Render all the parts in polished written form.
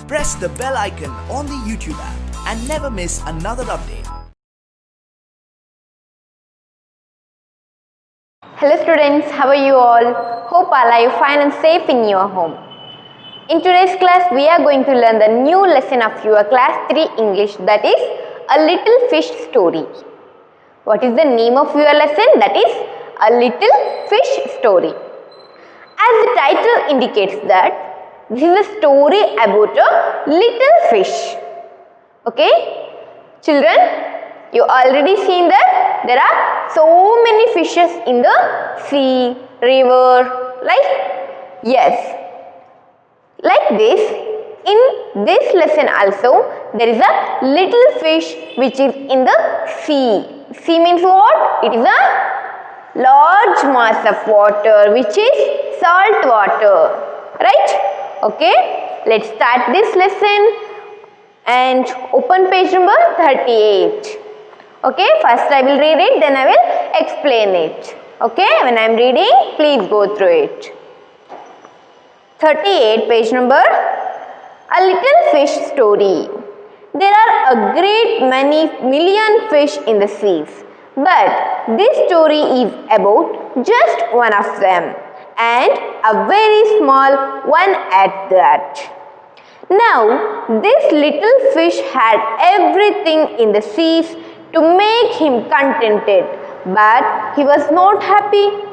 press the bell icon on the YouTube app and never miss another update. Hello students, how are you all? Hope all are fine and safe in your home. In today's class, we are going to learn the new lesson of your class 3 English, that is A Little Fish Story. What is the name of your lesson? That is A Little Fish Story. As the title indicates that this is a story about a little fish. Okay? Children, you already seen that there are so many fishes in the sea, river, right? Yes. Like this, in this lesson also, there is a little fish which is in the sea. Sea means what? It is a large mass of water which is salt water. Right? Okay. Let's start this lesson and open page number 38. Okay. First I will read it, then I will explain it. Okay. When I am reading, please go through it. 38 page number, A Little Fish Story. There are a great many million fish in the seas, but this story is about just one of them, and a very small one at that. Now, this little fish had everything in the seas to make him contented, but he was not happy.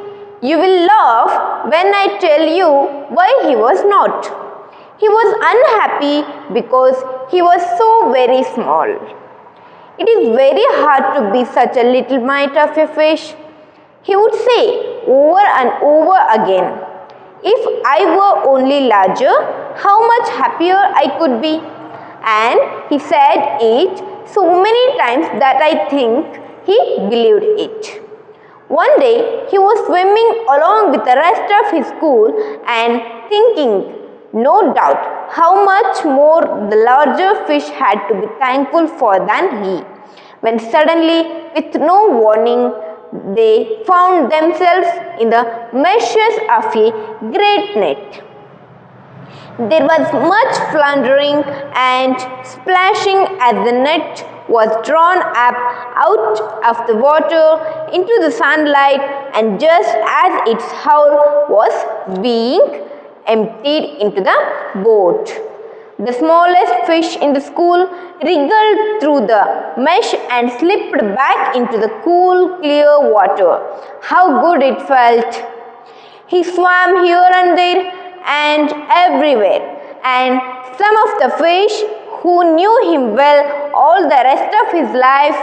You will laugh when I tell you why he was not. He was unhappy because he was so very small. It is very hard to be such a little mite of a fish. He would say over and over again, if I were only larger, how much happier I could be. And he said it so many times that I think he believed it. One day, he was swimming along with the rest of his school and thinking, no doubt, how much more the larger fish had to be thankful for than he, when suddenly, with no warning, they found themselves in the meshes of a great net. There was much floundering and splashing as the net was drawn up out of the water into the sunlight, and just as its hull was being emptied into the boat, the smallest fish in the school wriggled through the mesh and slipped back into the cool, clear water. How good it felt! He swam here and there and everywhere, and some of the fish who knew him well all the rest of his life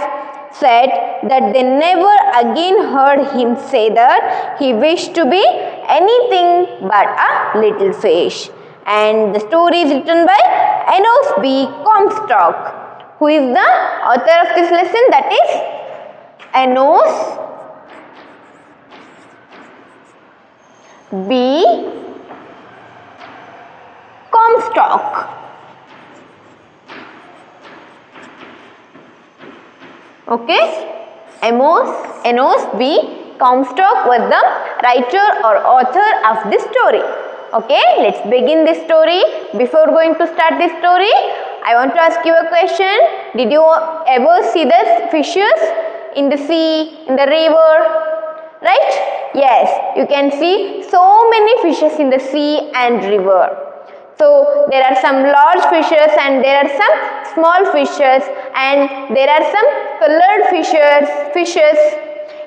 said that they never again heard him say that he wished to be anything but a little fish. And the story is written by Enos B. Comstock. Who is the author of this lesson? That is Enos B. Comstock. Okay, Enos B. Comstock was the writer or author of this story. Okay, let's begin this story. Before going to start this story, I want to ask you a question. Did you ever see the fishes in the sea, in the river? Right? Yes, you can see so many fishes in the sea and river. So, there are some large fishes and there are some small fishes, and there are some colored fishes.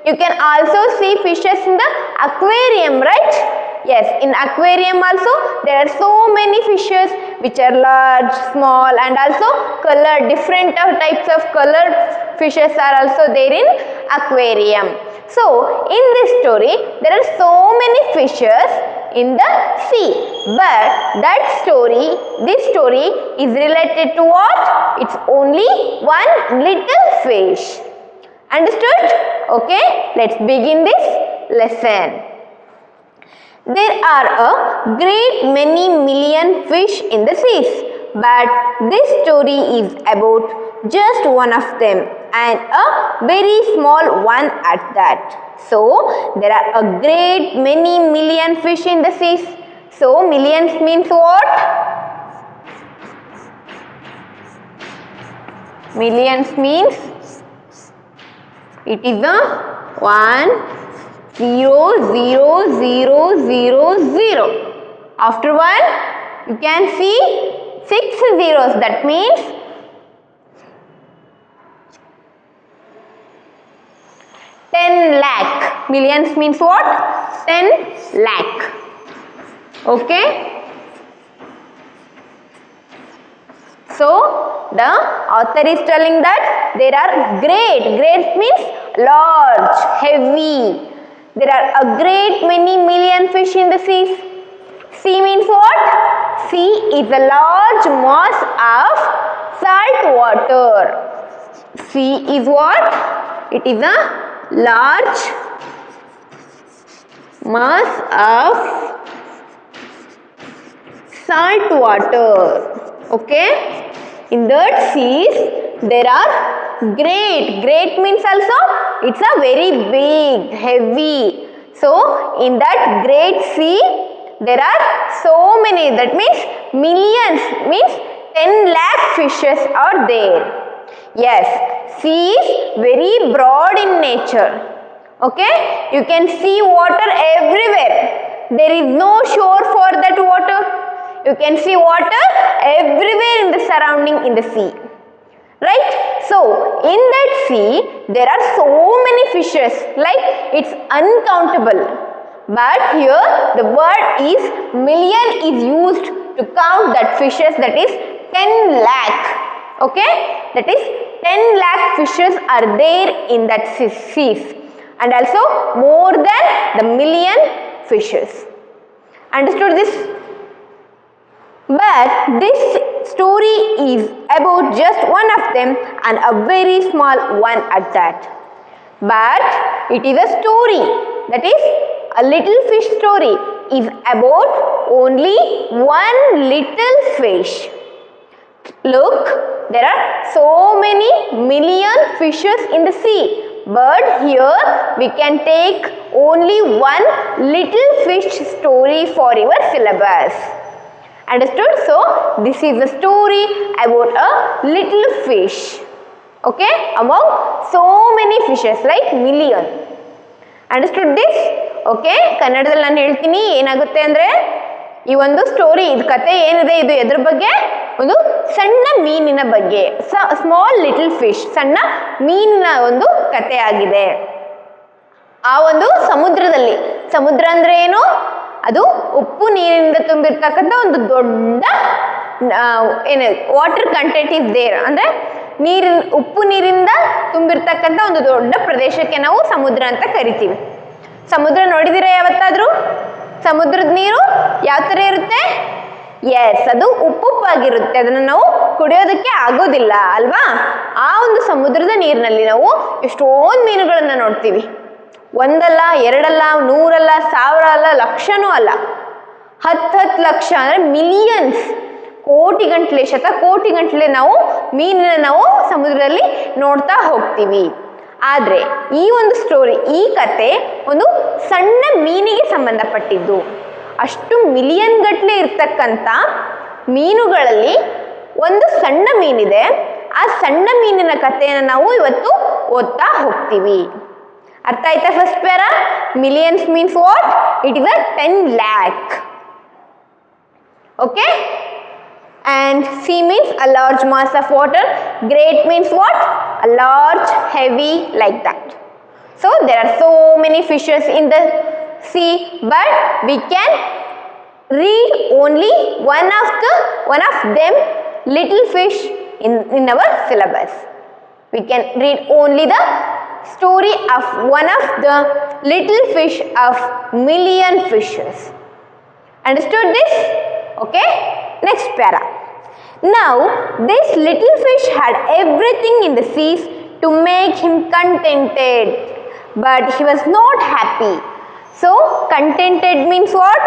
You can also see fishes in the aquarium, right? Yes, in aquarium also there are so many fishes which are large, small, and also colored. Different types of colored fishes are also there in aquarium. So, in this story, there are so many fishes in the sea, but this story is related to what? It's only one little fish. Understood? Okay, let's begin this lesson. There are a great many million fish in the seas, but this story is about just one of them, and a very small one at that. So, there are a great many million fish in the seas. So, millions means what? Millions means it is the 1 0 0 0 0 0. After 1 you can see 6 zeros, that means 10 lakh. Millions means what? 10 lakh. Okay. So the author is telling that there are great means large, heavy. There are a great many million fish in the seas. Sea means what? Sea is a large mass of salt water. Sea is what? It is a large mass of salt water. Okay. In that seas there are great means also it's a very big, heavy. So in that great sea there are so many, that means millions, means 10 lakh fishes are there. Yes, sea is very broad in nature. Okay, you can see water everywhere. There is no shore for that water. You can see water everywhere in the surrounding in the sea. Right? So, in that sea, there are so many fishes, like it's uncountable. But here, the word is million is used to count that fishes, that is 10 lakh. Okay? That is 10 lakh fishes are there in that seas. And also more than the million fishes. Understood this? But this story is about just one of them and a very small one at that. But it is a story, that is a little fish story is about only one little fish. Look, there are so many million fishes in the sea. But here we can take only one little fish story for your syllabus. Understood? So this is a story about a little fish. Okay, among so many fishes, like million. Understood this? Okay, ಕನ್ನಡದಲ್ಲಿ ನಾನು ಹೇಳ್ತೀನಿ ಏನಾಗುತ್ತೆ ಅಂದರೆ ಈ ಒಂದು story, ಇದು ಕತೆ ಏನಿದೆ, ಇದು ಎದ್ರ ಬಗ್ಗೆ? ಒಂದು ಸಣ್ಣ ಮೀನಿನ ಬಗ್ಗೆ, ಸ್ಮಾಲ್ ಲಿಟಲ್ ಫಿಶ್, ಸಣ್ಣ ಮೀನಿನ ಒಂದು ಕತೆ ಆಗಿದೆ. ಆ ಒಂದು ಸಮುದ್ರದಲ್ಲಿ, ಸಮುದ್ರ ಅಂದರೆ ಏನು? ಅದು ಉಪ್ಪು ನೀರಿನಿಂದ ತುಂಬಿರ್ತಕ್ಕಂಥ ಒಂದು ದೊಡ್ಡ ಏನು ವಾಟರ್ ಕಂಟೆಂಟ್ ಇಸ್ ದೇರ್, ಅಂದರೆ ಉಪ್ಪು ನೀರಿಂದ ತುಂಬಿರ್ತಕ್ಕಂಥ ಒಂದು ದೊಡ್ಡ ಪ್ರದೇಶಕ್ಕೆ ನಾವು ಸಮುದ್ರ ಅಂತ ಕರಿತೀವಿ. ಸಮುದ್ರ ನೋಡಿದಿರ ಯಾವತ್ತಾದರೂ? ಸಮುದ್ರದ ನೀರು ಯಾವ ಥರ ಇರುತ್ತೆ? ಎಸ್, ಅದು ಉಪ್ಪುಪ್ಪಾಗಿರುತ್ತೆ, ಅದನ್ನು ನಾವು ಕುಡಿಯೋದಕ್ಕೆ ಆಗೋದಿಲ್ಲ ಅಲ್ವಾ? ಆ ಒಂದು ಸಮುದ್ರದ ನೀರಿನಲ್ಲಿ ನಾವು ಎಷ್ಟೊಂದು ಮೀನುಗಳನ್ನು ನೋಡ್ತೀವಿ. ಒಂದಲ್ಲ, ಎರಡಲ್ಲ, ನೂರಲ್ಲ, ಸಾವಿರ ಅಲ್ಲ, ಲಕ್ಷನೂ ಅಲ್ಲ, 10 ಲಕ್ಷ ಅಂದರೆ ಮಿಲಿಯನ್ಸ್, ಕೋಟಿಗಂಟ್ಲೆ, ಶತಕೋಟಿಗಂಟ್ಲೆ ನಾವು ಮೀನಿನ ನಾವು ಸಮುದ್ರದಲ್ಲಿ ನೋಡ್ತಾ ಹೋಗ್ತೀವಿ. ಆದರೆ ಈ ಒಂದು ಸ್ಟೋರಿ, ಈ ಕತೆ ಒಂದು ಸಣ್ಣ ಮೀನಿಗೆ ಸಂಬಂಧಪಟ್ಟಿದ್ದು. ಅಷ್ಟು ಮಿಲಿಯನ್ ಗಟ್ಟಲೆ ಇರ್ತಕ್ಕಂಥ ಮೀನುಗಳಲ್ಲಿ ಒಂದು ಸಣ್ಣ ಮೀನಿದೆ. ಆ ಸಣ್ಣ ಮೀನಿನ ಕಥೆಯನ್ನು ನಾವು ಇವತ್ತು ಓದ್ತಾ ಹೋಗ್ತೀವಿ. ಅರ್ಥ ಆಯ್ತಾ? First para, millions means what? It is a 10 lakh. Okay? And sea means a large mass of water. Great means what? A large, heavy, like that. So there are so many fishes in the sea, but we can read only one of them little fish in our syllabus. We can read only the story of one of the little fish of million fishes. Understood this? Okay, next para. Now this little fish had everything in the seas to make him contented, but he was not happy. So contented means what?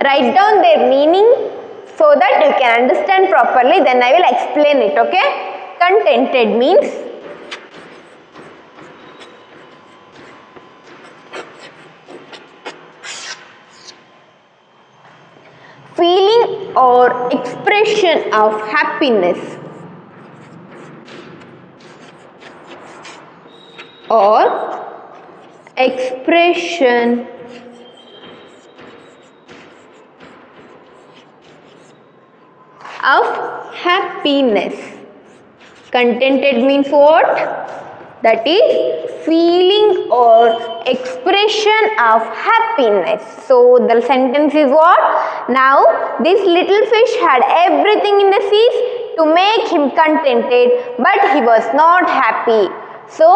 Write down their meaning so that you can understand properly, then I will explain it. Okay, contented means feeling or expression of happiness. or expression of happiness. Contented means what? That is feeling or expression of happiness. So the sentence is what? Now this little fish had everything in the seas to make him contented, but he was not happy. So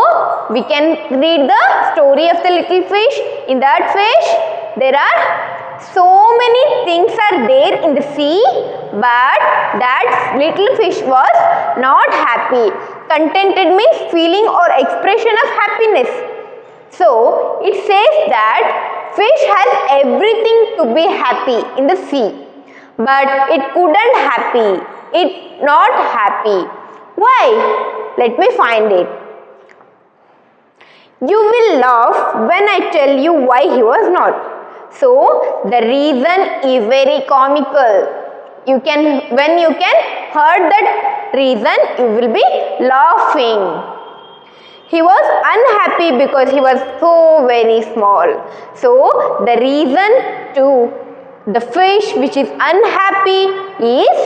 we can read the story of the little fish. In that fish there are so many things are there in the sea, but that little fish was not happy. Contented means feeling or expression of happiness. So it says that fish has everything to be happy in the sea, but it couldn't happy. It not happy. Why? Let me find it. You will laugh when I tell you why he was not. So the reason is very comical. When you can hear that reason, you will be laughing. He was unhappy because he was so very small. So the reason to the fish which is unhappy is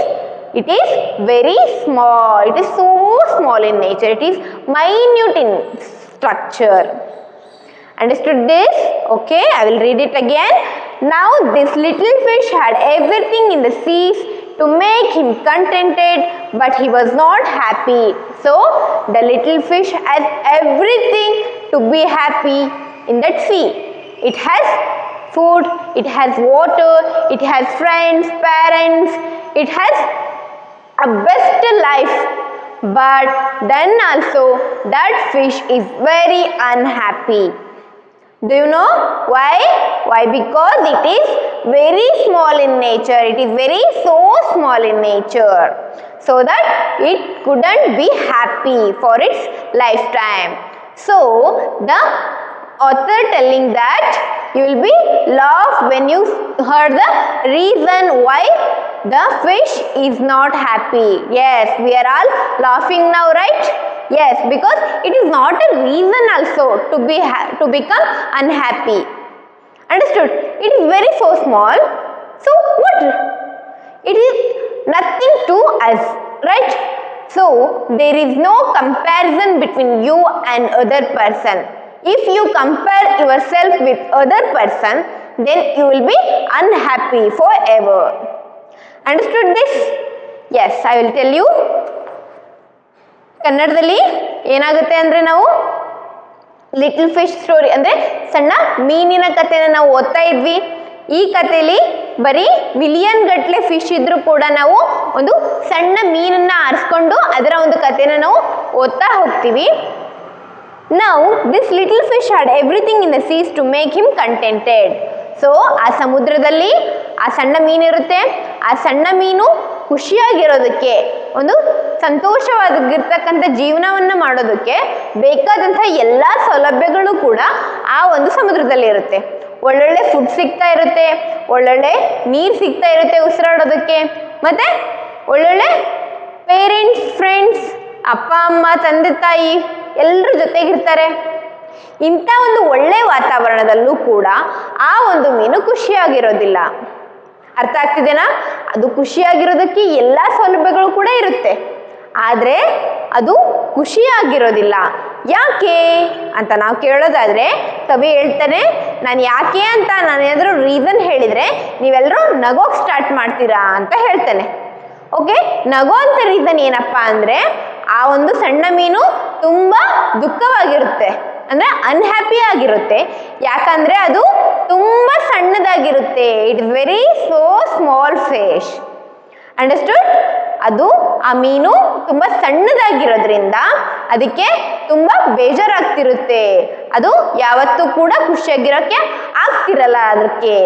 it is very small. It is so small in nature. It is minute in structure. Understood this? Okay, I will read it again. Now this little fish had everything in the seas to make him contented, but he was not happy. So the little fish has everything to be happy in that sea. It has food, it has water, it has friends, parents, it has a best life. But then also that fish is very unhappy. Do you know why? Why? Because it is very small in nature. It is so small in nature. So that it couldn't be happy for its lifetime. So the author telling that you will be laugh when you heard the reason why the fish is not happy. Yes, we are all laughing now, right? Yes, because it is not a reason also to become unhappy. Understood? It is very so small. So what? It is nothing to us, right? So there is no comparison between you and other person. If you compare yourself with other person, then you will be unhappy forever. Understood this? Yes, I will tell you. ಕನ್ನಡದಲ್ಲಿ ಏನಾಗುತ್ತೆ ಅಂದರೆ ನಾವು little fish story ಅಂದರೆ ಸಣ್ಣ ಮೀನಿನ ಕಥೆನ ನಾವು ಓದ್ತಾ ಇದ್ವಿ. ಈ ಕಥೆಯಲ್ಲಿ ಬರೀ ಮಿಲಿಯನ್ ಗಟ್ಟಲೆ ಫಿಶ್ ಇದ್ರೂ ಕೂಡ ನಾವು ಒಂದು ಸಣ್ಣ ಮೀನನ್ನು ಆರಿಸ್ಕೊಂಡು ಅದರ ಒಂದು ಕಥೆನ ನಾವು ಓದ್ತಾ ಹೋಗ್ತೀವಿ. Now this little fish had everything in the seas to make him contented. So ಆ ಸಮುದ್ರದಲ್ಲಿ ಆ ಸಣ್ಣ ಮೀನಿರುತ್ತೆ. ಆ ಸಣ್ಣ ಮೀನು ಖುಷಿಯಾಗಿರೋದಕ್ಕೆ, ಒಂದು ಸಂತೋಷವಾಗಿರ್ತಕ್ಕಂಥ ಜೀವನವನ್ನು ಮಾಡೋದಕ್ಕೆ ಬೇಕಾದಂಥ ಎಲ್ಲ ಸೌಲಭ್ಯಗಳು ಕೂಡ ಆ ಒಂದು ಸಮುದ್ರದಲ್ಲಿ ಇರುತ್ತೆ. ಒಳ್ಳೊಳ್ಳೆ ಫುಡ್ ಸಿಗ್ತಾ ಇರುತ್ತೆ, ಒಳ್ಳೊಳ್ಳೆ ನೀರು ಸಿಗ್ತಾ ಇರುತ್ತೆ ಉಸಿರಾಡೋದಕ್ಕೆ, ಮತ್ತು ಒಳ್ಳೊಳ್ಳೆ ಪೇರೆಂಟ್ಸ್, ಫ್ರೆಂಡ್ಸ್, ಅಪ್ಪ ಅಮ್ಮ, ತಂದೆ ತಾಯಿ ಎಲ್ಲರೂ ಜೊತೆಗಿರ್ತಾರೆ. ಇಂಥ ಒಂದು ಒಳ್ಳೆ ವಾತಾವರಣದಲ್ಲೂ ಕೂಡ ಆ ಒಂದು ಮೀನು ಖುಷಿಯಾಗಿರೋದಿಲ್ಲ. ಅರ್ಥ ಆಗ್ತಿದೆನಾ? ಅದು ಖುಷಿಯಾಗಿರೋದಕ್ಕೆ ಎಲ್ಲ ಸೌಲಭ್ಯಗಳು ಕೂಡ ಇರುತ್ತೆ, ಆದರೆ ಅದು ಖುಷಿಯಾಗಿರೋದಿಲ್ಲ. ಯಾಕೆ ಅಂತ ನಾವು ಕೇಳೋದಾದರೆ ಕವಿ ಹೇಳ್ತಾನೆ, ನಾನು ಯಾಕೆ ಅಂತ ನಾನು ಏನಾದರೂ ರೀಸನ್ ಹೇಳಿದರೆ ನೀವೆಲ್ಲರೂ ನಗೋಕ್ಕೆ ಸ್ಟಾರ್ಟ್ ಮಾಡ್ತೀರಾ ಅಂತ ಹೇಳ್ತಾನೆ. ಓಕೆ, ನಗೋ ಅಂತ ರೀಸನ್ ಏನಪ್ಪ ಅಂದರೆ ಆ ಒಂದು ಸಣ್ಣ ಮೀನು ತುಂಬ ದುಃಖವಾಗಿರುತ್ತೆ, ಅಂದರೆ ಅನ್ಹ್ಯಾಪಿ ಆಗಿರುತ್ತೆ. ಯಾಕಂದರೆ ಅದು ತುಂಬ ಸಣ್ಣದಾಗಿರುತ್ತೆ. It is very so small fish. Understood? ಅದು ಆ ಮೀನು ತುಂಬ ಸಣ್ಣದಾಗಿರೋದ್ರಿಂದ ಅದಕ್ಕೆ ತುಂಬ ಬೇಜಾರಾಗ್ತಿರುತ್ತೆ. ಅದು ಯಾವತ್ತೂ ಕೂಡ ಖುಷಿಯಾಗಿರೋಕ್ಕೆ ಆಗ್ತಿರಲ್ಲ ಅದಕ್ಕೆ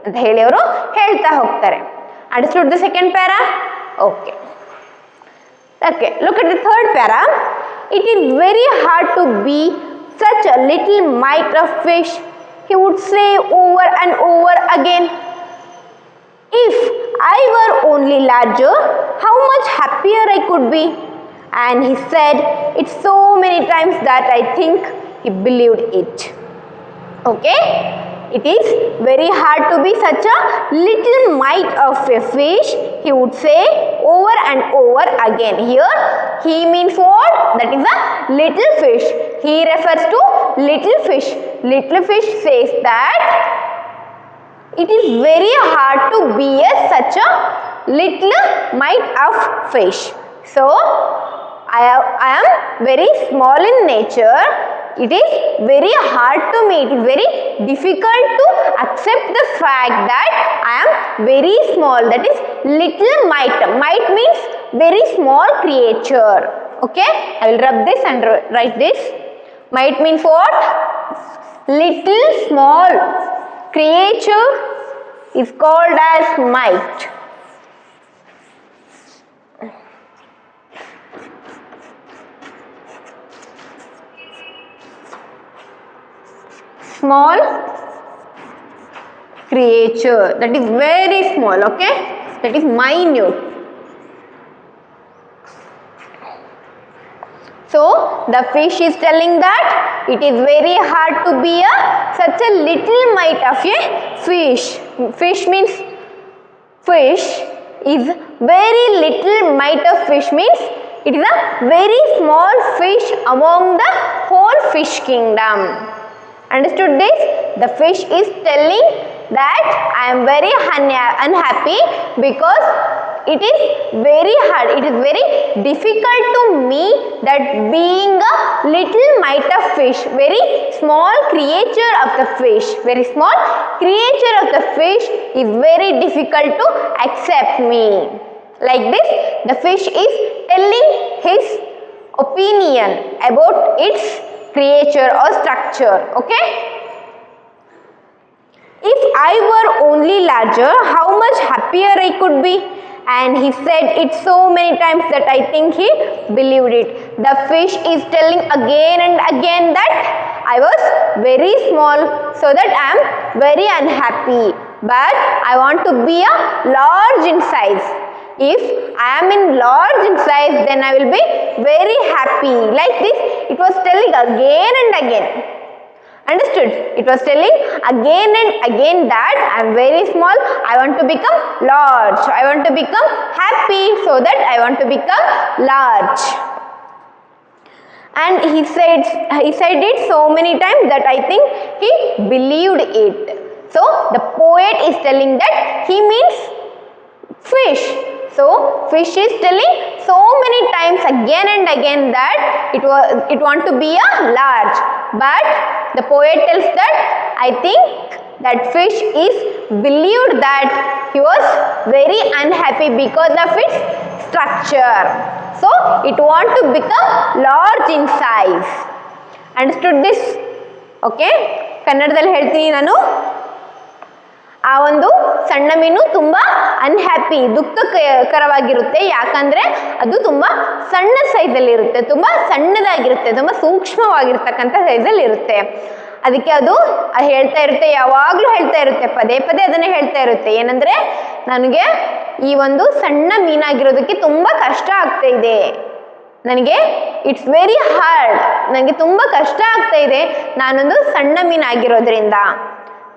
ಅಂತ ಹೇಳಿ ಅವರು ಹೇಳ್ತಾ ಹೋಗ್ತಾರೆ. Understood the second para? Okay. Okay, look at the third para. It is very hard to be such a little mite of fish, he would say over and over again. If I were only larger, how much happier I could be. And he said it so many times that I think he believed it. Okay, it is very hard to be such a little mite of a fish, he would say over and over again. Here he means what? That is a little fish. He refers to little fish. Little fish says that it is very hard to be such a little mite of fish. So I am very small in nature. It is very hard to me. It is very difficult to accept the fact that I am very small. That is little mite. Mite means very small creature. Okay, I will rub this and write this. Mite means what? Little small creature is called as mite. Small creature, that is very small. Okay, that is minute. So the fish is telling that it is very hard to be such a little mite of a fish. Fish means fish is very little mite of fish means it is a very small fish among the whole fish kingdom. Understood this? The fish is telling that I am very unhappy because it is very hard, it is very difficult to me that being a little mite of fish, very small creature of the fish, very small creature of the fish is very difficult to accept me. Like this, the fish is telling his opinion about its creature or structure. Okay, if I were only larger, how much happier I could be. And he said it so many times that I think he believed it. The fish is telling again and again that I was very small, so that I am very unhappy, but I want to be a large in size. If I am in large in size, then I will be very happy. Like this, it was telling again and again. Understood? It was telling again and again that I am very small, I want to become large. I want to become happy, so that I want to become large. And he said it so many times that I think he believed it. So the poet is telling that he means fish. So fish is telling so many times again and again that it want to be a large, but the poet tells that I think that fish is believed that he was very unhappy because of its structure. So it want to become large in size. Understood this? Okay, ಕನ್ನಡದಲ್ಲಿ ಹೇಳ್ತೀನಿ ನಾನು. ಆ ಒಂದು ಸಣ್ಣ ಮೀನು ತುಂಬ unhappy, ದುಃಖಕರವಾಗಿರುತ್ತೆ. ಯಾಕಂದರೆ ಅದು ತುಂಬ ಸಣ್ಣ ಸೈಜಲ್ಲಿ ಇರುತ್ತೆ, ತುಂಬ ಸಣ್ಣದಾಗಿರುತ್ತೆ, ತುಂಬ ಸೂಕ್ಷ್ಮವಾಗಿರ್ತಕ್ಕಂಥ ಸೈಜಲ್ಲಿ ಇರುತ್ತೆ. ಅದಕ್ಕೆ ಅದು ಹೇಳ್ತಾ ಇರುತ್ತೆ, ಯಾವಾಗಲೂ ಹೇಳ್ತಾ ಇರುತ್ತೆ, ಪದೇ ಪದೇ ಅದನ್ನೇ ಹೇಳ್ತಾ ಇರುತ್ತೆ. ಏನಂದರೆ ನನಗೆ ಈ ಒಂದು ಸಣ್ಣ ಮೀನಾಗಿರೋದಕ್ಕೆ ತುಂಬ ಕಷ್ಟ ಆಗ್ತಾ ಇದೆ, ನನಗೆ ಇಟ್ಸ್ ವೆರಿ ಹಾರ್ಡ್, ನನಗೆ ತುಂಬ ಕಷ್ಟ ಆಗ್ತಾ ಇದೆ ನಾನೊಂದು ಸಣ್ಣ ಮೀನಾಗಿರೋದ್ರಿಂದ.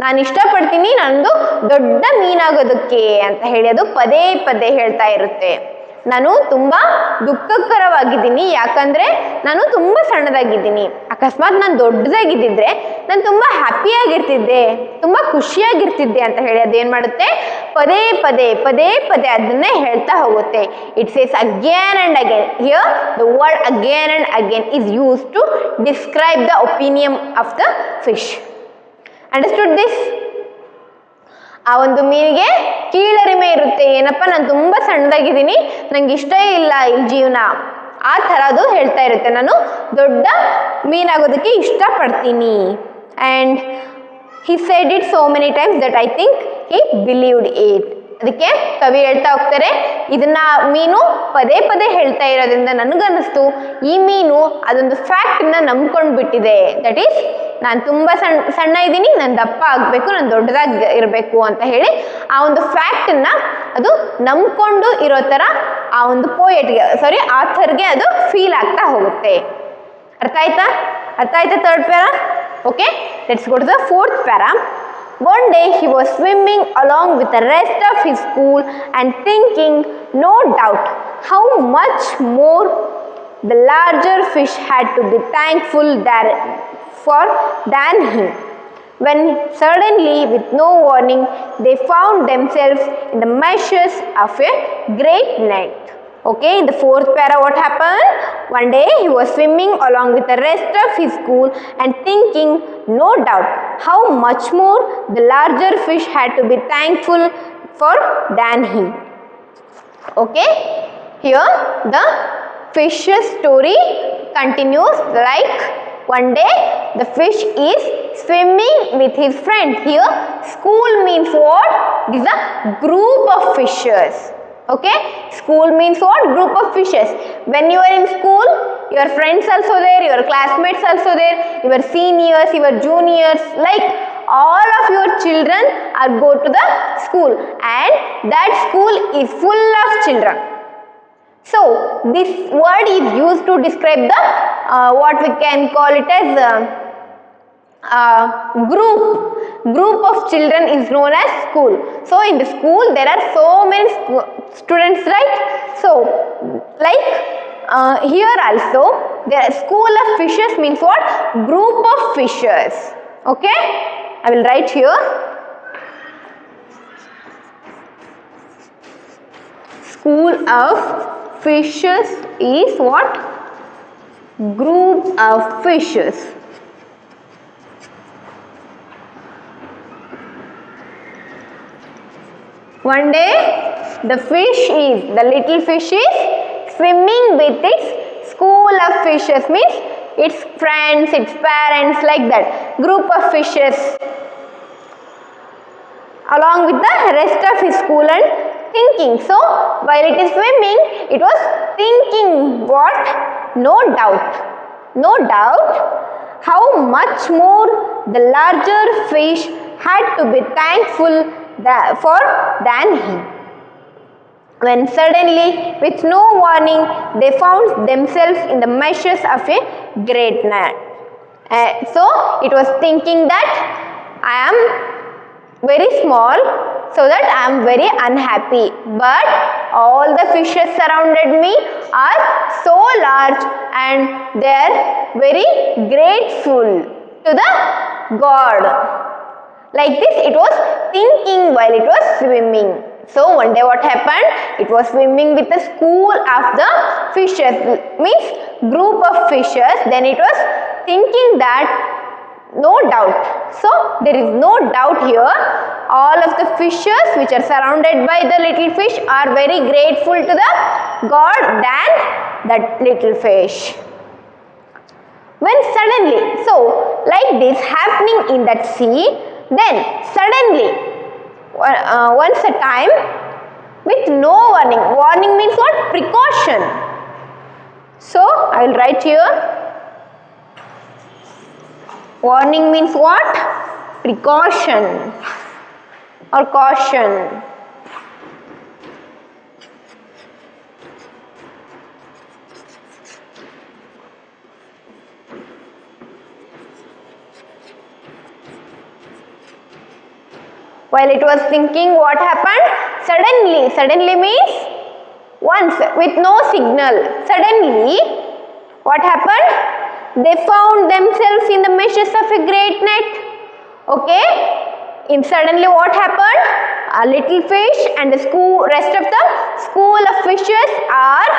ನಾನು ಇಷ್ಟಪಡ್ತೀನಿ ನಾನೊಂದು ದೊಡ್ಡ ಮೀನಾಗೋದಕ್ಕೆ ಅಂತ ಹೇಳಿ ಅದು ಪದೇ ಪದೇ ಹೇಳ್ತಾ ಇರುತ್ತೆ. ನಾನು ತುಂಬ ದುಃಖಕರವಾಗಿದ್ದೀನಿ, ಯಾಕಂದರೆ ನಾನು ತುಂಬ ಸಣ್ಣದಾಗಿದ್ದೀನಿ. ಅಕಸ್ಮಾತ್ ನಾನು ದೊಡ್ಡದಾಗಿದ್ದಿದ್ರೆ ನಾನು ತುಂಬ ಹ್ಯಾಪಿಯಾಗಿರ್ತಿದ್ದೆ, ತುಂಬ ಖುಷಿಯಾಗಿರ್ತಿದ್ದೆ ಅಂತ ಹೇಳಿ ಅದೇನು ಮಾಡುತ್ತೆ, ಪದೇ ಪದೇ ಪದೇ ಪದೇ ಅದನ್ನೇ ಹೇಳ್ತಾ ಹೋಗುತ್ತೆ. It says again and again. Here the word again and again is use to describe the opinion of the fish. Understood this? ಆ ಒಂದು ಮೀನಿಗೆ ಕೀಳರಿಮೆ ಇರುತ್ತೆ, ಏನಪ್ಪ ನಾನು ತುಂಬ ಸಣ್ಣದಾಗಿದ್ದೀನಿ, ನನಗೆ ಇಷ್ಟ ಇಲ್ಲ ಇಲ್ಲಿ ಜೀವನ, ಆ ಥರ ಅದು ಹೇಳ್ತಾ ಇರುತ್ತೆ. ನಾನು ದೊಡ್ಡ ಮೀನಾಗೋದಕ್ಕೆ ಇಷ್ಟಪಡ್ತೀನಿ. And he said it so many times that I think he believed it. ಅದಕ್ಕೆ ಕವಿ ಹೇಳ್ತಾ ಹೋಗ್ತಾರೆ, ಇದನ್ನ ಮೀನು ಪದೇ ಪದೇ ಹೇಳ್ತಾ ಇರೋದ್ರಿಂದ ನನಗನ್ನಿಸ್ತು ಈ ಮೀನು ಅದೊಂದು ಫ್ಯಾಕ್ಟನ್ನ ನಂಬ್ಕೊಂಡು ಬಿಟ್ಟಿದೆ. ದಟ್ ಈಸ್ ನಾನು ತುಂಬ ಸಣ್ಣ ಇದ್ದೀನಿ, ನಾನು ದಪ್ಪ ಆಗಬೇಕು, ನಾನು ದೊಡ್ಡದಾಗಿ ಇರಬೇಕು ಅಂತ ಹೇಳಿ ಆ ಒಂದು ಫ್ಯಾಕ್ಟನ್ನು ಅದು ನಂಬ್ಕೊಂಡು ಇರೋ ಥರ ಆ ಒಂದು ಆಥರ್ಗೆ ಅದು ಫೀಲ್ ಆಗ್ತಾ ಹೋಗುತ್ತೆ. ಅರ್ಥ ಆಯ್ತಾ? ಅರ್ಥ ಆಯ್ತಾ third para? Okay, let's go to the fourth para. One day he was swimming along with the rest of his school and thinking, no doubt, how much more the larger fish had to be thankful for than he. When suddenly, with no warning, they found themselves in the meshes of a great net. Okay, in the fourth para, what happened? One day he was swimming along with the rest of his school and thinking, no doubt, how much more the larger fish had to be thankful for than he. Okay, here the fish's story continues like one day the fish is swimming with his friend. Here school means what? This is a group of fishes. Okay, school means what? Group of fishes. When you are in school, your friends also there, your classmates also there, your seniors, your juniors, like all of your children are go to the school, and that school is full of children. So this word is used to describe the what we can call it as group of children is known as school. So in the school there are so many students, right? So like here also there are school of fishes means what? Group of fishes. Okay, I will write here. School of fishes is what? Group of fishes. One day the little fish is swimming with its school of fishes, means its friends, its parents, like that group of fishes, along with the rest of his school, and thinking. So while it is swimming, it was thinking what? No doubt how much more the larger fish had to be thankful for than he. When suddenly, with no warning, they found themselves in the meshes of a great net. So it was thinking that I am very small, so that I am very unhappy, but all the fishes surrounded me are so large and they are very grateful to the God. Like this it was thinking while it was swimming. So one day what happened? It was swimming with a school of the fishes, means group of fishes. Then it was thinking that no doubt. So there is no doubt here. All of the fishes which are surrounded by the little fish are very grateful to the God than that little fish. When suddenly, so like this happening in that sea, then suddenly once a time, with no warning. Warning means what? Precaution. So I will write here. Warning means what? Precaution or caution. While it was thinking, what happened? Suddenly means once, with no signal. Suddenly, what happened? They found themselves in the meshes of a great net. Okay? Suddenly what happened? A little fish and the rest of the school of fishes are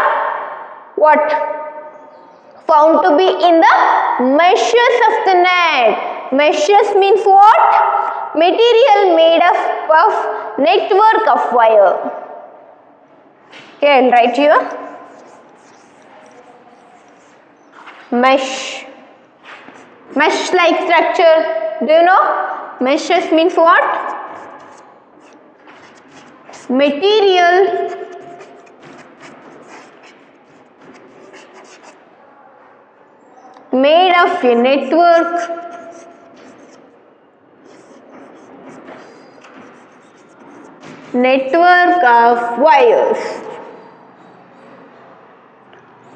what? Found to be in the meshes of the net. Meshes means what? Material made up of network of wire. Okay, I will write here. Mesh like structure. Do you know? Meshes means what? Material made of a network of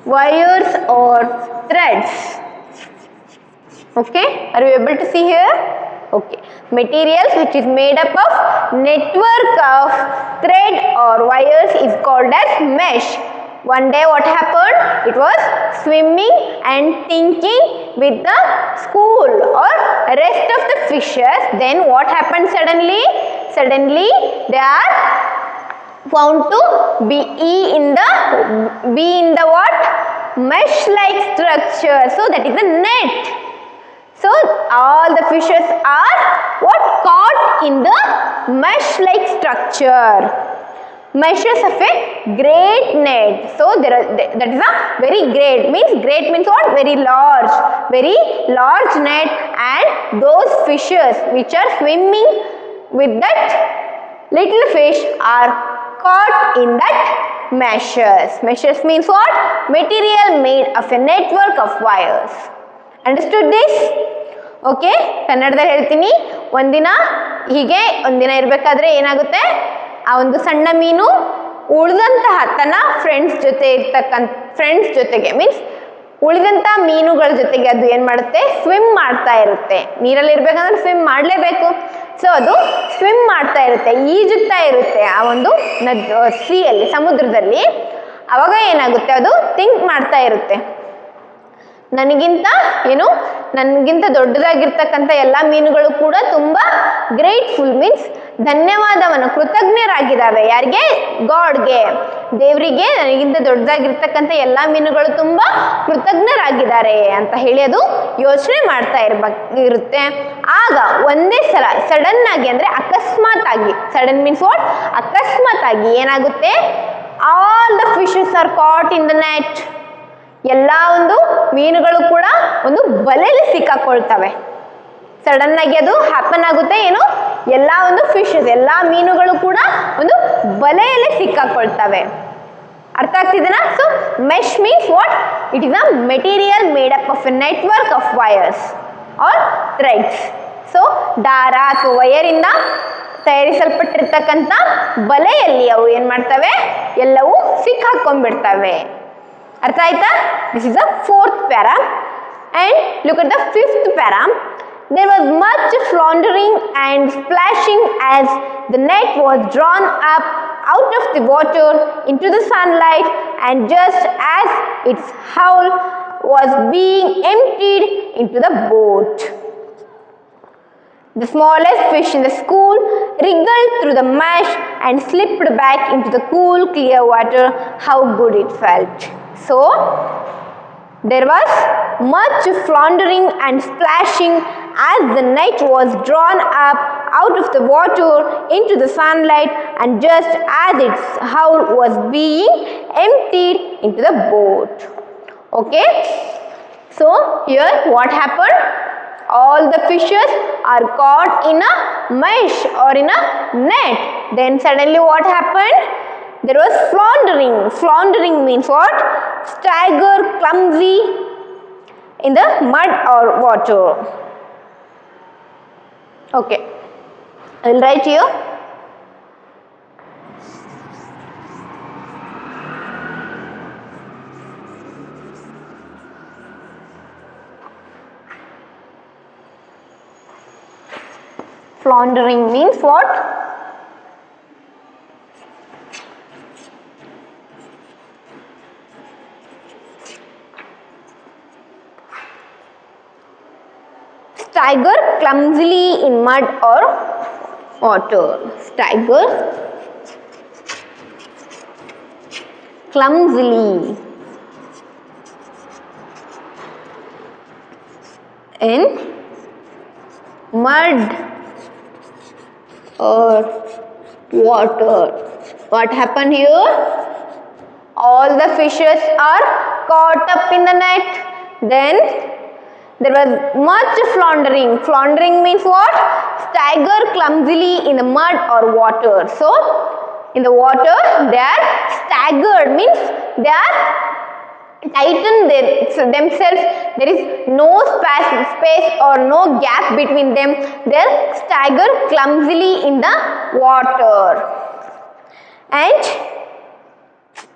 wires or threads. Okay, are you able to see here? Okay, materials which is made up of network of thread or wires is called as mesh. One day what happened? It was swimming and thinking with the school or rest of the fishes. Then what happened suddenly? Suddenly they are found to be in the what? Mesh like structure. So that is a net. So all the fishes are what? Caught in the mesh like structure. Meshes of a great net. So that is a very great means what? Very large net, and those fishes which are swimming with that little fish are caught in that meshes. Meshes means what? Material made of a network of wires. Understood this? Okay, ಕನ್ನಡದಲ್ಲಿ ಹೇಳ್ತೀನಿ. ಒಂದಿನ ಇರಬೇಕಾದ್ರೆ ಏನಾಗುತ್ತೆ, ಆ ಒಂದು ಸಣ್ಣ ಮೀನು ಉಳಿದಂತಹ ತನ್ನ ಫ್ರೆಂಡ್ಸ್ ಜೊತೆಗೆ ಮೀನ್ಸ್ ಉಳಿದಂಥ ಮೀನುಗಳ ಜೊತೆಗೆ ಅದು ಏನು ಮಾಡುತ್ತೆ? ಸ್ವಿಮ್ ಮಾಡ್ತಾ ಇರುತ್ತೆ. ನೀರಲ್ಲಿ ಇರಬೇಕಂದ್ರೆ ಸ್ವಿಮ್ ಮಾಡಲೇಬೇಕು. ಸೊ ಅದು ಸ್ವಿಮ್ ಮಾಡ್ತಾ ಇರುತ್ತೆ, ಈಜುತ್ತಾ ಇರುತ್ತೆ ಆ ಒಂದು ಸೀಯಲ್ಲಿ, ಸಮುದ್ರದಲ್ಲಿ. ಅವಾಗ ಏನಾಗುತ್ತೆ? ಅದು ಥಿಂಕ್ ಮಾಡ್ತಾ ಇರುತ್ತೆ, ನನಗಿಂತ ದೊಡ್ಡದಾಗಿರ್ತಕ್ಕಂಥ ಎಲ್ಲ ಮೀನುಗಳು ಕೂಡ ತುಂಬ ಗ್ರೇಟ್ಫುಲ್ ಮೀನ್ಸ್ ಧನ್ಯವಾದವನ್ನು, ಕೃತಜ್ಞರಾಗಿದ್ದಾವೆ. ಯಾರಿಗೆ? ಗಾಡ್ಗೆ, ದೇವರಿಗೆ. ನನಗಿಂತ ದೊಡ್ಡದಾಗಿರ್ತಕ್ಕಂಥ ಎಲ್ಲ ಮೀನುಗಳು ತುಂಬ ಕೃತಜ್ಞರಾಗಿದ್ದಾರೆ ಅಂತ ಹೇಳಿ ಅದು ಯೋಚನೆ ಮಾಡ್ತಾ ಇರುತ್ತೆ. ಆಗ ಒಂದೇ ಸಲ ಸಡನ್ ಆಗಿ, ಅಂದರೆ ಅಕಸ್ಮಾತ್ ಆಗಿ, ಸಡನ್ ಮೀನ್ಸ್ ವಾಟ್? ಅಕಸ್ಮಾತ್ ಆಗಿ ಏನಾಗುತ್ತೆ? All the fishes are caught in the net. ಎಲ್ಲ ಒಂದು ಮೀನುಗಳು ಕೂಡ ಒಂದು ಬಲೆಯಲ್ಲಿ ಸಿಕ್ಕಾಕೊಳ್ತವೆ. ಸಡನ್ ಆಗಿ ಅದು ಹ್ಯಾಪನ್ ಆಗುತ್ತೆ. ಏನು? ಎಲ್ಲ ಒಂದು ಫಿಶಸ್, ಎಲ್ಲ ಮೀನುಗಳು ಕೂಡ ಒಂದು ಬಲೆಯಲ್ಲಿ ಸಿಕ್ಕಾಕೊಳ್ತವೆ. ಅರ್ಥ ಆಗ್ತಿದೆನಾ? So mesh means what? It is a material made up of a network of wires or threads. So ದಾರ ಅಥವಾ ವೈರಿಂದ ತಯಾರಿಸಲ್ಪಟ್ಟಿರ್ತಕ್ಕಂಥ ಬಲೆಯಲ್ಲಿ ಅವು ಏನು ಮಾಡ್ತವೆ? ಎಲ್ಲವೂ ಸಿಕ್ಕಾಕೊಂಡ್ಬಿಡ್ತವೆ. ಅರ್ಥ ಆಯ್ತಾ? This is the 4th para. And look at the 5th para. There was much floundering and splashing as the net was drawn up out of the water into the sunlight, and just as its hull was being emptied into the boat. The smallest fish in the school wriggled through the mesh and slipped back into the cool, clear water. How good it felt. So, there was much floundering and splashing as the net was drawn up out of the water into the sunlight, and just as its hull was being emptied into the boat. Okay? So, here what happened? All the fishes are caught in a mesh or in a net. Then suddenly what happened? There was floundering. Floundering means what? Stagger, clumsy in the mud or water. Okay, I will write here. Floundering means what? Stagger clumsily in mud or water. Stagger clumsily in mud or water. What happened here? All the fishes are caught up in the net. Then there was much floundering. Floundering means what? Stagger clumsily in the mud or water. So, in the water, they are staggered, means they are tightened themselves. There is no space or no gap between them. They are staggered clumsily in the water. And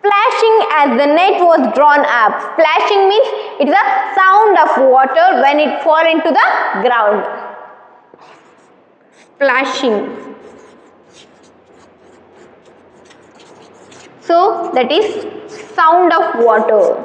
splashing as the net was drawn up. Splashing means it is a sound of water when it falls into the ground. Splashing. So that is sound of water.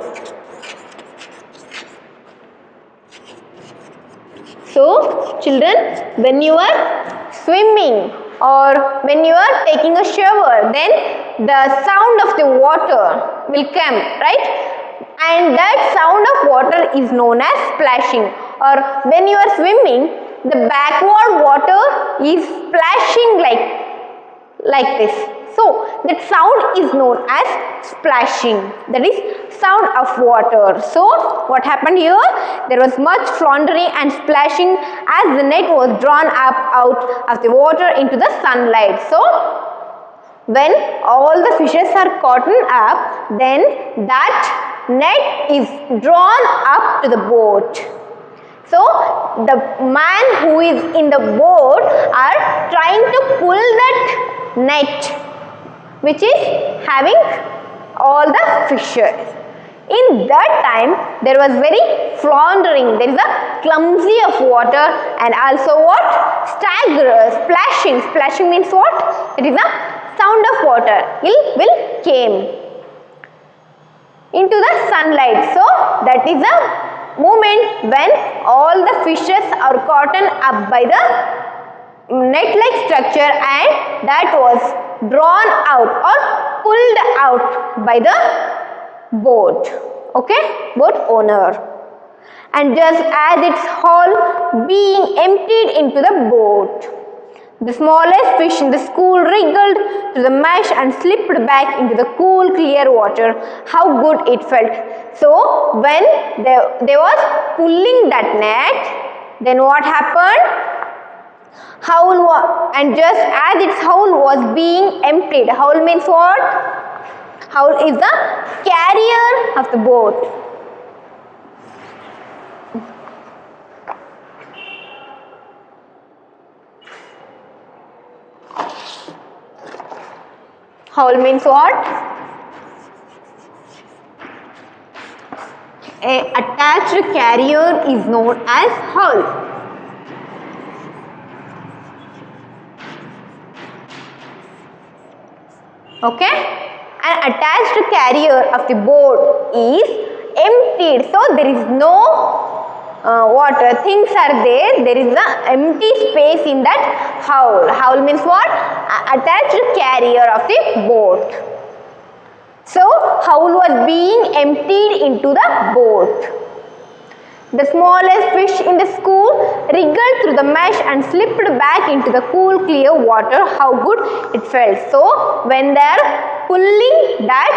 So children, when you are swimming or when you are taking a shower, then the sound of the water will come, right? And that sound of water is known as splashing. Or when you are swimming, the backward water is splashing like this. So that sound is known as splashing. That is sound of water. So what happened here? There was much floundering and splashing as the net was drawn up out of the water into the sunlight. So when all the fishes are caught up, then that net is drawn up to the boat. So the man who is in the boat are trying to pull that net which is having all the fishes. In that time there was very floundering, there is a clumsy of water, and also what? Splashing. Splashing means what? It is a sound of water. It will came into the sunlight. So that is a moment when all the fishes are caught up by the net-like structure and that was drawn out or pulled out by the boat, okay, boat owner. And just as its hull being emptied into the boat, the smallest fish in the school wriggled to the mesh and slipped back into the cool, clear water. How good it felt. So when they was pulling that net, then what happened? And just as its howl was being emptied. Howl means what? Howl is the carrier of the boat. Howl means what? An attached carrier is known as hull. Okay, an attached carrier of the boat is emptied, so there is no water, things are there is an empty space in that howl. Howl means what? Attached carrier of the boat. So howl was being emptied into the boat. The smallest fish in the school wriggled through the mesh and slipped back into the cool, clear water. How good it felt. So when they are pulling that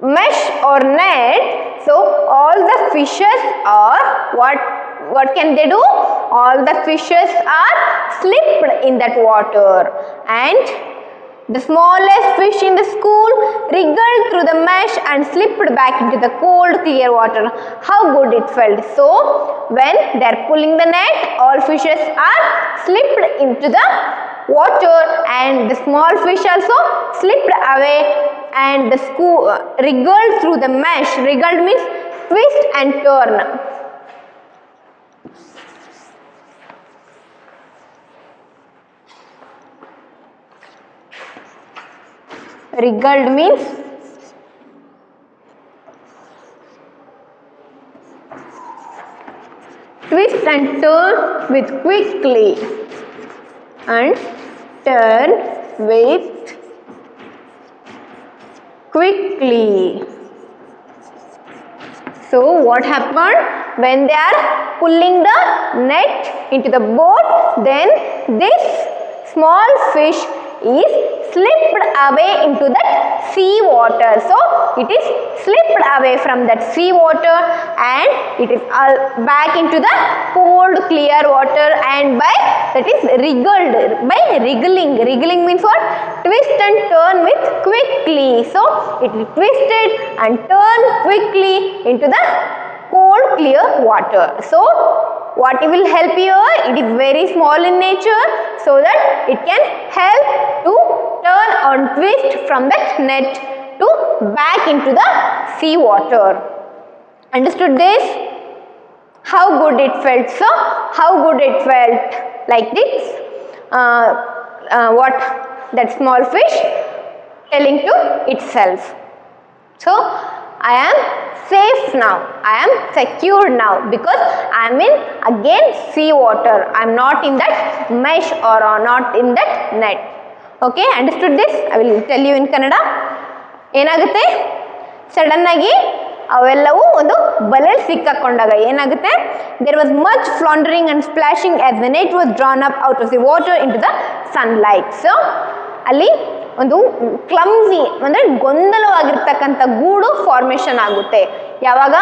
mesh or net, so all the fishes are what can they do? All the fishes are slipped in that water, and the smallest fish in the school wriggled through the mesh and slipped back into the cold, clear water. How good it felt. So when they are pulling the net, all fishes are slipped into the water and the small fish also slipped away, and the school wriggled through the mesh. Wriggled means twist and turn. Wriggled means twist and turn with quickly, and turn with quickly. So what happened? When they are pulling the net into the boat, then this small fish is slipped away into that sea water. So it is slipped away from that sea water and it is back into the cold, clear water, and by that is wriggled by wriggling. Wriggling means what? Twist and turn with quickly. So it is twisted and turned quickly into the cold, clear water. So what it will help here? It is very small in nature, so that it can help to turn or twist from that net to back into the sea water. Understood this? How good it felt? So how good it felt? Like this, what that small fish telling to itself. So I am safe now, I am secure now, because I am in again sea water. I am not in that mesh or not in that net. Okay, understood this? I will tell you in Kannada. ಏನಾಗುತ್ತೆ, sudden ಆಗಿ ಅವೆಲ್ಲವೂ ಒಂದು ಬಲೆಯಲ್ಲಿ ಸಿಕ್ಕಾಕೊಂಡಾಗ ಏನಾಗುತ್ತೆ, there was much floundering and splashing as the net was drawn up out of the water in to the sunlight. So ಅಲ್ಲಿ ಒಂದು clumsy ಅಂದರೆ ಗೊಂದಲವಾಗಿರ್ತಕ್ಕಂಥ ಗೂಡು ಫಾರ್ಮೇಷನ್ ಆಗುತ್ತೆ. ಯಾವಾಗ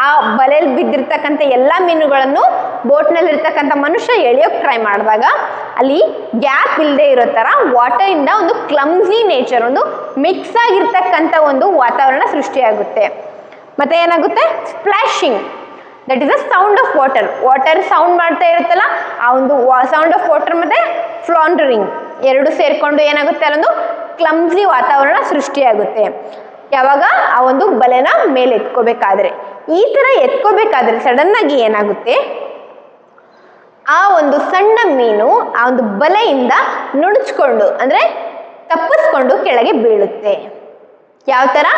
ಆ ಬಲೆಯಲ್ಲಿ ಬಿದ್ದಿರ್ತಕ್ಕಂಥ ಎಲ್ಲ ಮೀನುಗಳನ್ನು ಬೋಟ್ನಲ್ಲಿರ್ತಕ್ಕಂಥ ಮನುಷ್ಯ ಎಳೆಯೋಕ್ಕೆ ಟ್ರೈ ಮಾಡಿದಾಗ ಅಲ್ಲಿ ಗ್ಯಾಪ್ ಇಲ್ಲದೆ ಇರೋ ಥರ ವಾಟರಿಂದ ಒಂದು ಕ್ಲಮ್ಸಿ ನೇಚರ್, ಒಂದು ಮಿಕ್ಸ್ ಆಗಿರ್ತಕ್ಕಂಥ ಒಂದು ವಾತಾವರಣ ಸೃಷ್ಟಿಯಾಗುತ್ತೆ. ಮತ್ತು ಏನಾಗುತ್ತೆ, splashing, that is a sound of water. Water sound ಮಾಡ್ತಾ ಇರುತ್ತಲ್ಲ, ಆ ಒಂದು ಸೌಂಡ್ ಆಫ್ ವಾಟರ್ ಮತ್ತು ಫ್ಲಾಂಡರಿಂಗ್ ಎರಡು ಸೇರಿಕೊಂಡು ಏನಾಗುತ್ತೆ, ಅಲ್ಲೊಂದು ಕ್ಲಮ್ಸಿ ವಾತಾವರಣ ಸೃಷ್ಟಿಯಾಗುತ್ತೆ. ಯಾವಾಗ ಆ ಒಂದು ಬಲೆನ ಮೇಲೆ ಎತ್ಕೋಬೇಕಾದ್ರೆ, ಈ ಥರ ಎತ್ಕೋಬೇಕಾದ್ರೆ ಸಡನ್ನಾಗಿ ಏನಾಗುತ್ತೆ, ಆ ಒಂದು ಸಣ್ಣ ಮೀನು ಆ ಒಂದು ಬಲೆಯಿಂದ ನುಣುಚ್ಕೊಂಡು ಅಂದರೆ ತಪ್ಪಿಸ್ಕೊಂಡು ಕೆಳಗೆ ಬೀಳುತ್ತೆ. ಯಾವ ಥರ,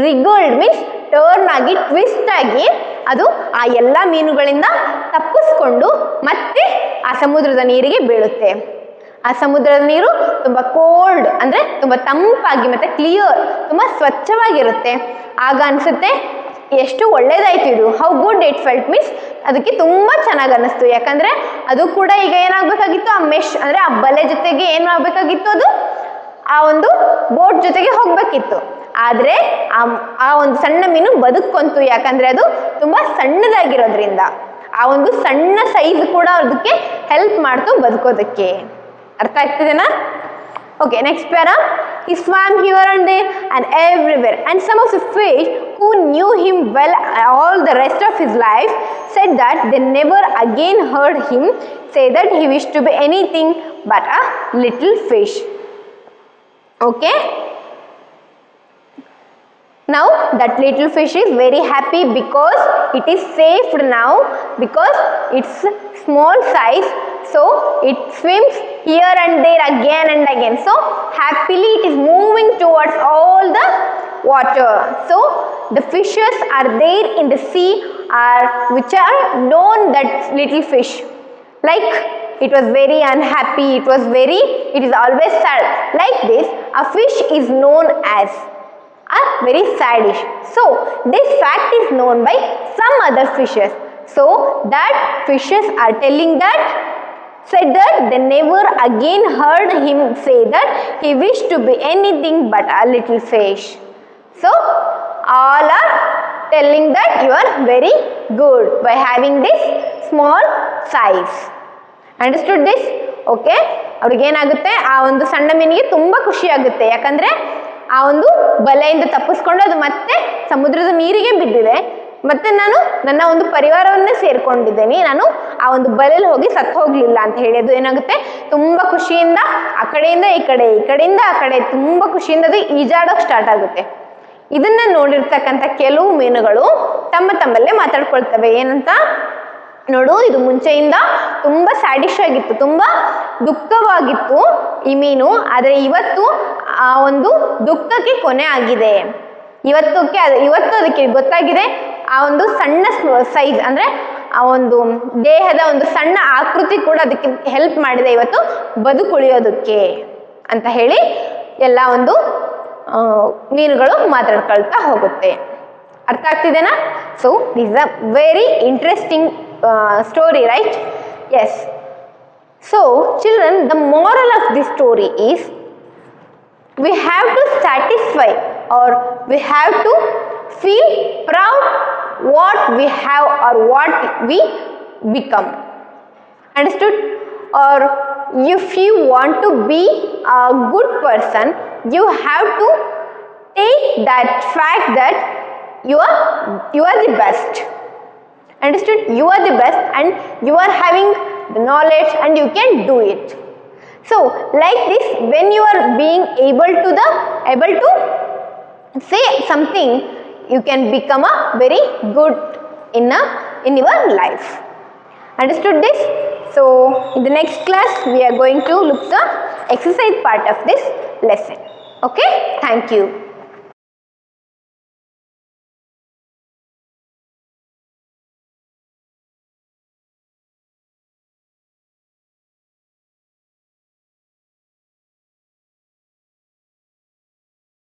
ರಿಗೋಲ್ಡ್ ಮೀನ್ಸ್ ಟರ್ನ್ ಆಗಿ, ಟ್ವಿಸ್ಟ್ ಆಗಿ ಅದು ಆ ಎಲ್ಲ ಮೀನುಗಳಿಂದ ತಪ್ಪಿಸ್ಕೊಂಡು ಮತ್ತೆ ಆ ಸಮುದ್ರದ ನೀರಿಗೆ ಬೀಳುತ್ತೆ. ಆ ಸಮುದ್ರದ ನೀರು ತುಂಬ ಕೋಲ್ಡ್ ಅಂದರೆ ತುಂಬ ತಂಪಾಗಿ ಮತ್ತು ಕ್ಲಿಯರ್, ತುಂಬ ಸ್ವಚ್ಛವಾಗಿರುತ್ತೆ. ಆಗ ಅನಿಸುತ್ತೆ ಎಷ್ಟು ಒಳ್ಳೇದಾಯ್ತು ಇದು, how good it felt means ಅದಕ್ಕೆ ತುಂಬ ಚೆನ್ನಾಗಿ ಅನ್ನಿಸ್ತು. ಯಾಕಂದರೆ ಅದು ಕೂಡ ಈಗ ಏನಾಗಬೇಕಾಗಿತ್ತು, ಆ ಮೆಶ್ ಅಂದರೆ ಆ ಬಲೆ ಜೊತೆಗೆ ಏನು ಆಗಬೇಕಾಗಿತ್ತು, ಅದು ಆ ಒಂದು ಬೋಟ್ ಜೊತೆಗೆ ಹೋಗಬೇಕಿತ್ತು. ಆದರೆ ಆ ಒಂದು ಸಣ್ಣ ಮೀನು ಬದುಕೊಂತು. ಯಾಕಂದರೆ ಅದು ತುಂಬ ಸಣ್ಣದಾಗಿರೋದ್ರಿಂದ ಆ ಒಂದು ಸಣ್ಣ ಸೈಜ್ ಕೂಡ ಅದಕ್ಕೆ ಹೆಲ್ಪ್ ಮಾಡ್ತು ಬದುಕೋದಕ್ಕೆ. ಅರ್ಥ ಆಗ್ತಿದೆನಾ? Okay, next para. He swam here and there and everywhere, and some of the fish who knew him well all the rest of his life said that they never again heard him say that he wished to be anything but a little fish. Okay? Now that little fish is very happy because it is saved now, because it's small size, so it swims here and there again and again. So happily it is moving towards all the water. So the fishes are there in the sea which are known that little fish. Like it was very unhappy, it is always sad. Like this, a fish is known as very sadish. So this fact is known by some other fishes. So that fishes are telling that, said that they never again heard him say that he wished to be anything but a little fish. So all are telling that you are very good by having this small size. Understood this? Okay, ಅವ್ರಿಗೆ ಏನಾಗುತ್ತೆ, ಆ ಒಂದು ಸಣ್ಣ ಮೀನಿಗೆ ತುಂಬ ಖುಷಿ ಆಗುತ್ತೆ. ಯಾಕಂದರೆ ಆ ಒಂದು ಬಲೆಯಿಂದ ತಪ್ಪಿಸ್ಕೊಂಡು ಅದು ಮತ್ತೆ ಸಮುದ್ರದ ನೀರಿಗೆ ಬಿದ್ದಿದೆ, ಮತ್ತೆ ನಾನು ನನ್ನ ಒಂದು ಪರಿವಾರವನ್ನೇ ಸೇರ್ಕೊಂಡಿದ್ದೇನೆ, ನಾನು ಆ ಒಂದು ಬಲೆಯಲ್ಲಿ ಹೋಗಿ ಸತ್ತು ಹೋಗಲಿಲ್ಲ ಅಂತ ಹೇಳಿ ಅದು ಏನಾಗುತ್ತೆ, ತುಂಬ ಖುಷಿಯಿಂದ ಆ ಕಡೆಯಿಂದ ಈ ಕಡೆ, ಈ ಕಡೆಯಿಂದ ಆ ಕಡೆ ತುಂಬ ಖುಷಿಯಿಂದ ಅದು ಈಜಾಡೋಕೆ ಸ್ಟಾರ್ಟ್ ಆಗುತ್ತೆ. ಇದನ್ನ ನೋಡಿರ್ತಕ್ಕಂಥ ಕೆಲವು ಮೀನುಗಳು ತಮ್ಮಲ್ಲೇ ಮಾತಾಡ್ಕೊಳ್ತವೆ. ಏನಂತ, ನೋಡು, ಇದು ಮುಂಚೆಯಿಂದ ತುಂಬ ಸ್ಯಾಡಿಶ್ ಆಗಿತ್ತು, ತುಂಬ ದುಃಖವಾಗಿತ್ತು ಈ ಮೀನು, ಆದರೆ ಇವತ್ತು ಆ ಒಂದು ದುಃಖಕ್ಕೆ ಕೊನೆ ಆಗಿದೆ. ಇವತ್ತು ಅದಕ್ಕೆ ಗೊತ್ತಾಗಿದೆ, ಆ ಒಂದು ಸಣ್ಣ ಸೈಜ್ ಅಂದರೆ ಆ ಒಂದು ದೇಹದ ಒಂದು ಸಣ್ಣ ಆಕೃತಿ ಕೂಡ ಅದಕ್ಕೆ ಹೆಲ್ಪ್ ಮಾಡಿದೆ ಇವತ್ತು ಬದುಕುಳಿಯೋದಕ್ಕೆ ಅಂತ ಹೇಳಿ ಎಲ್ಲ ಒಂದು ಮೀನುಗಳು ಮಾತಾಡ್ಕೊಳ್ತಾ ಹೋಗುತ್ತೆ. ಅರ್ಥ ಆಗ್ತಿದೆನಾ? So this is a very interesting story, right? Yes. So children, the moral of this story is we have to satisfy or we have to feel proud what we have or what we become. Understood? Or if you want to be a good person, you have to take that fact that you are the best. Understood? You are the best and you are having the knowledge and you can do it. So like this, when you are being able to say something, you can become a very good in your life. Understood this? So in the next class we are going to look the exercise part of this lesson. Okay, thank you.